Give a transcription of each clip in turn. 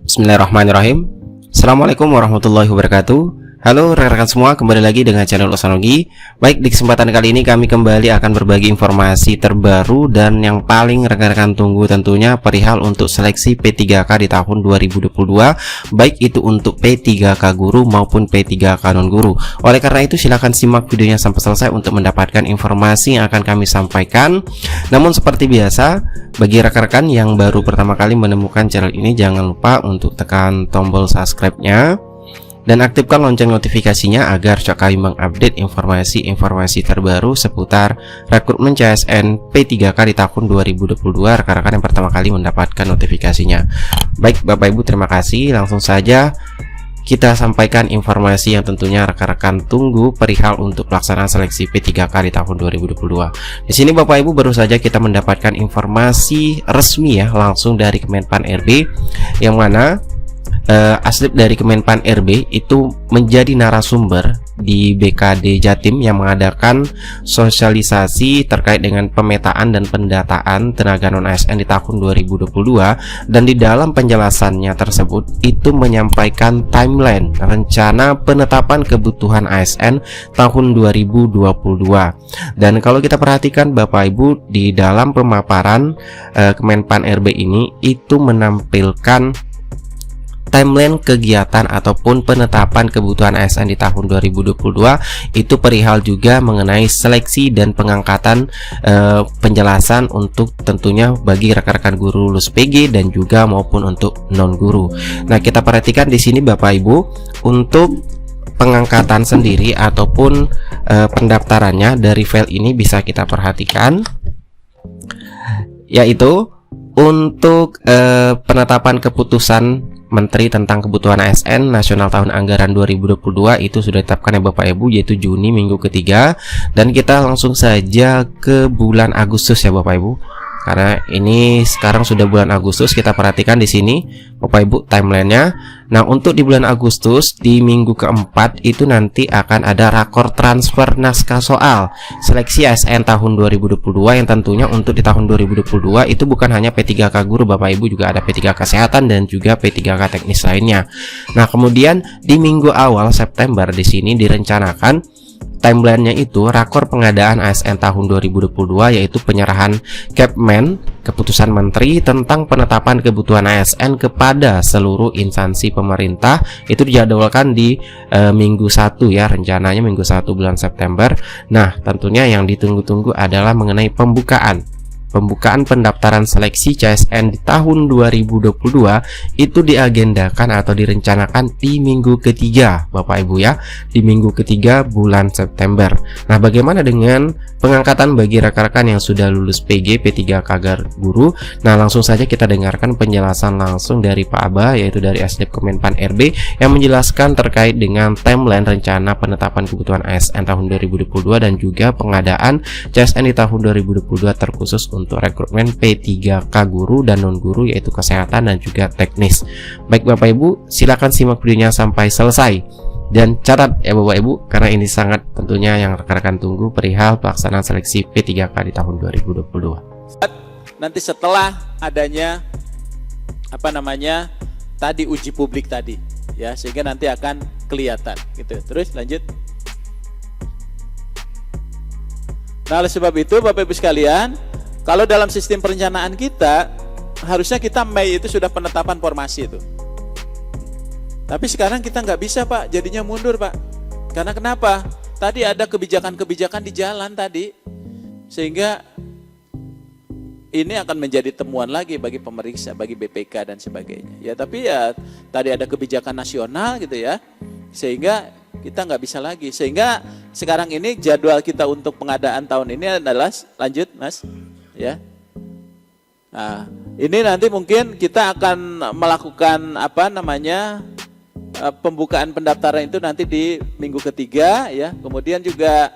Bismillahirrahmanirrahim. Assalamualaikum warahmatullahi wabarakatuh. Halo rekan-rekan semua, kembali lagi dengan channel Osanogi. Baik, di kesempatan kali ini kami kembali akan berbagi informasi terbaru dan yang paling rekan-rekan tunggu tentunya perihal untuk seleksi P3K di tahun 2022, baik itu untuk P3K guru maupun P3K non guru. Oleh karena itu silahkan simak videonya sampai selesai untuk mendapatkan informasi yang akan kami sampaikan. Namun seperti biasa, bagi rekan-rekan yang baru pertama kali menemukan channel ini, jangan lupa untuk tekan tombol subscribe-nya dan aktifkan lonceng notifikasinya agar kami mengupdate informasi-informasi terbaru seputar rekrutmen CSN P3K di tahun 2022 rekan-rekan yang pertama kali mendapatkan notifikasinya. Baik Bapak Ibu, terima kasih. Langsung saja kita sampaikan informasi yang tentunya rekan-rekan tunggu perihal untuk pelaksanaan seleksi P3K di tahun 2022. Di sini Bapak Ibu baru saja kita mendapatkan informasi resmi ya, langsung dari Kemenpan RB, yang mana Aslip dari Kemenpan RB itu menjadi narasumber di BKD Jatim yang mengadakan sosialisasi terkait dengan pemetaan dan pendataan tenaga non ASN di tahun 2022, dan di dalam penjelasannya tersebut itu menyampaikan timeline rencana penetapan kebutuhan ASN tahun 2022. Dan kalau kita perhatikan Bapak Ibu, di dalam pemaparan Kemenpan RB ini itu menampilkan timeline kegiatan ataupun penetapan kebutuhan ASN di tahun 2022 itu perihal juga mengenai seleksi dan pengangkatan penjelasan untuk tentunya bagi rekan-rekan guru lulus PG dan juga maupun untuk non guru. Nah, kita perhatikan di sini Bapak Ibu, untuk pengangkatan sendiri ataupun pendaftarannya dari file ini bisa kita perhatikan, yaitu untuk penetapan keputusan Menteri tentang kebutuhan ASN nasional tahun anggaran 2022 itu sudah ditetapkan ya Bapak Ibu, yaitu Juni minggu ketiga. Dan kita langsung saja ke bulan Agustus ya Bapak Ibu, karena ini sekarang sudah bulan Agustus. Kita perhatikan di sini Bapak Ibu timelinenya. Nah, untuk di bulan Agustus di minggu keempat itu nanti akan ada rakor transfer naskah soal seleksi ASN tahun 2022, yang tentunya untuk di tahun 2022 itu bukan hanya P3K guru Bapak Ibu, juga ada P3K kesehatan dan juga P3K teknis lainnya. Nah, kemudian di minggu awal September di sini direncanakan timelinenya itu rakor pengadaan ASN tahun 2022, yaitu penyerahan Kepmen, keputusan Menteri tentang penetapan kebutuhan ASN kepada seluruh instansi pemerintah. Itu dijadwalkan di minggu 1 ya, rencananya minggu 1 bulan September. Nah, tentunya yang ditunggu-tunggu adalah mengenai pembukaan pendaftaran seleksi CSN di tahun 2022 itu diagendakan atau direncanakan di minggu ketiga Bapak Ibu ya, di minggu ketiga bulan September. Nah, bagaimana dengan pengangkatan bagi rekan-rekan yang sudah lulus PG P3K guru? Nah, langsung saja kita dengarkan penjelasan langsung dari Pak Aba, yaitu dari Aslip Kemenpan RB, yang menjelaskan terkait dengan timeline rencana penetapan kebutuhan ASN tahun 2022 dan juga pengadaan CSN di tahun 2022 terkhusus untuk rekrutmen P3K guru dan non guru, yaitu kesehatan dan juga teknis. Baik Bapak Ibu, silakan simak videonya sampai selesai dan catat ya Bapak Ibu, karena ini sangat tentunya yang rekan-rekan tunggu perihal pelaksanaan seleksi P3K di tahun 2022. Nanti setelah adanya tadi uji publik tadi ya, sehingga nanti akan kelihatan gitu. Terus lanjut. Nah, oleh sebab itu Bapak Ibu sekalian, kalau dalam sistem perencanaan kita, harusnya kita Mei itu sudah penetapan formasi itu. Tapi sekarang kita nggak bisa Pak, jadinya mundur Pak. Karena kenapa? Tadi ada kebijakan-kebijakan di jalan tadi, sehingga ini akan menjadi temuan lagi bagi pemeriksa, bagi BPK dan sebagainya. Ya, tapi ya tadi ada kebijakan nasional gitu ya, sehingga kita nggak bisa lagi. Sehingga sekarang ini jadwal kita untuk pengadaan tahun ini adalah, lanjut Mas. Ya, nah ini nanti mungkin kita akan melakukan pembukaan pendaftaran itu nanti di minggu ketiga ya. Kemudian juga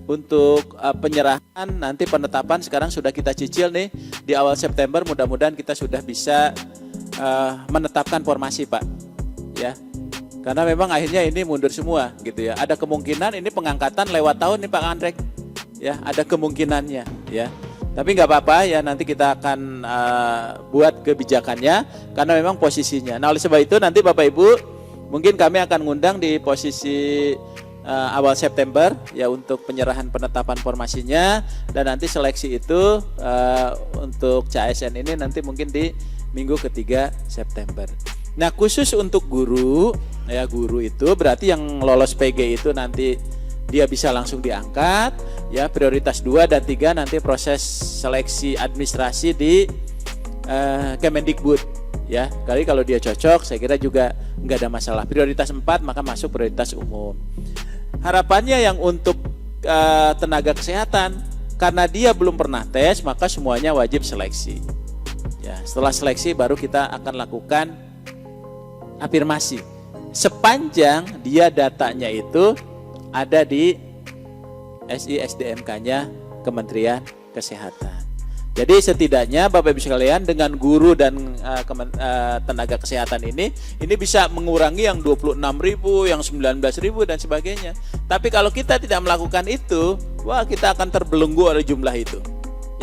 untuk penyerahan nanti penetapan sekarang sudah kita cicil nih di awal September. Mudah-mudahan kita sudah bisa menetapkan formasi Pak ya, karena memang akhirnya ini mundur semua gitu ya. Ada kemungkinan ini pengangkatan lewat tahun nih Pak Andrek ya, ada kemungkinannya ya. Tapi nggak apa-apa ya, nanti kita akan buat kebijakannya karena memang posisinya. Nah, oleh sebab itu nanti Bapak Ibu mungkin kami akan ngundang di posisi awal September ya untuk penyerahan penetapan formasinya, dan nanti seleksi itu untuk CASN ini nanti mungkin di minggu ketiga September. Nah, khusus untuk guru ya, guru itu berarti yang lolos PG itu nanti dia bisa langsung diangkat ya, prioritas 2 dan 3 nanti proses seleksi administrasi di Kemendikbud ya. Kali kalau dia cocok saya kira juga nggak ada masalah. Prioritas 4 maka masuk prioritas umum. Harapannya yang untuk tenaga kesehatan, karena dia belum pernah tes maka semuanya wajib seleksi ya. Setelah seleksi baru kita akan lakukan afirmasi sepanjang dia datanya itu ada di SI-SDMK-nya Kementerian Kesehatan. Jadi setidaknya Bapak Ibu sekalian dengan guru dan tenaga kesehatan ini bisa mengurangi yang 26.000, yang 19.000 dan sebagainya. Tapi kalau kita tidak melakukan itu, wah kita akan terbelenggu oleh jumlah itu.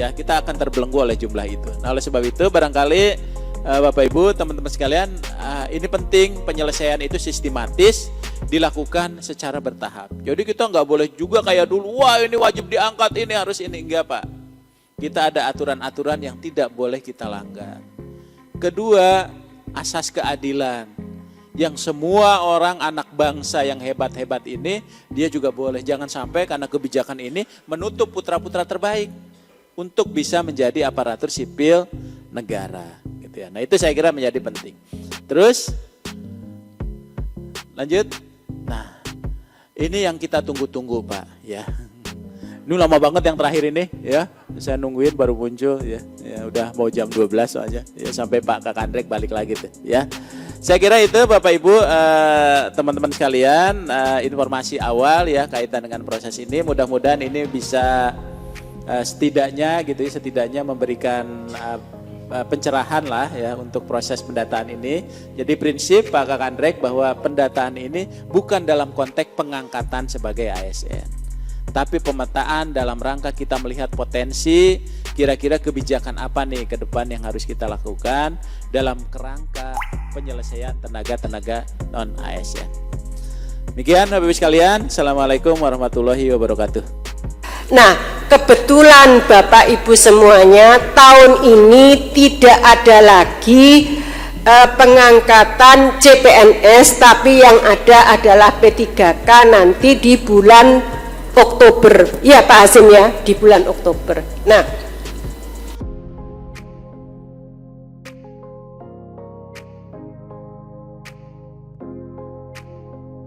Ya, kita akan terbelenggu oleh jumlah itu. Nah, oleh sebab itu barangkali Bapak Ibu, teman-teman sekalian, ini penting penyelesaian itu sistematis dilakukan secara bertahap. Jadi kita nggak boleh juga kayak dulu, wah ini wajib diangkat, ini harus ini, enggak Pak. Kita ada aturan-aturan yang tidak boleh kita langgar. Kedua, asas keadilan. Yang semua orang anak bangsa yang hebat-hebat ini, dia juga boleh. Jangan sampai karena kebijakan ini menutup putra-putra terbaik untuk bisa menjadi aparatur sipil negara. Gitu ya. Nah itu saya kira menjadi penting. Terus, lanjut. Nah, ini yang kita tunggu-tunggu Pak. Ya. Ini lama banget yang terakhir ini ya. Saya nungguin baru muncul ya. Ya udah mau jam 12 aja. Ya sampai Pak Kakandrek balik lagi tuh ya. Saya kira itu Bapak Ibu teman-teman sekalian informasi awal ya kaitan dengan proses ini. Mudah-mudahan ini bisa setidaknya gitu ya, setidaknya memberikan pencerahan lah ya untuk proses pendataan ini. Jadi prinsip Pak Kakandrek bahwa pendataan ini bukan dalam konteks pengangkatan sebagai ASN. Tapi pemetaan dalam rangka kita melihat potensi kira-kira kebijakan apa nih ke depan yang harus kita lakukan dalam kerangka penyelesaian tenaga-tenaga non-ASN. Demikian Bapak Ibu sekalian, Assalamualaikum warahmatullahi wabarakatuh. Nah, kebetulan Bapak Ibu semuanya tahun ini tidak ada lagi pengangkatan CPNS, tapi yang ada adalah P3K nanti di bulan Oktober, ya Pak Hasim ya, di bulan Oktober. Nah,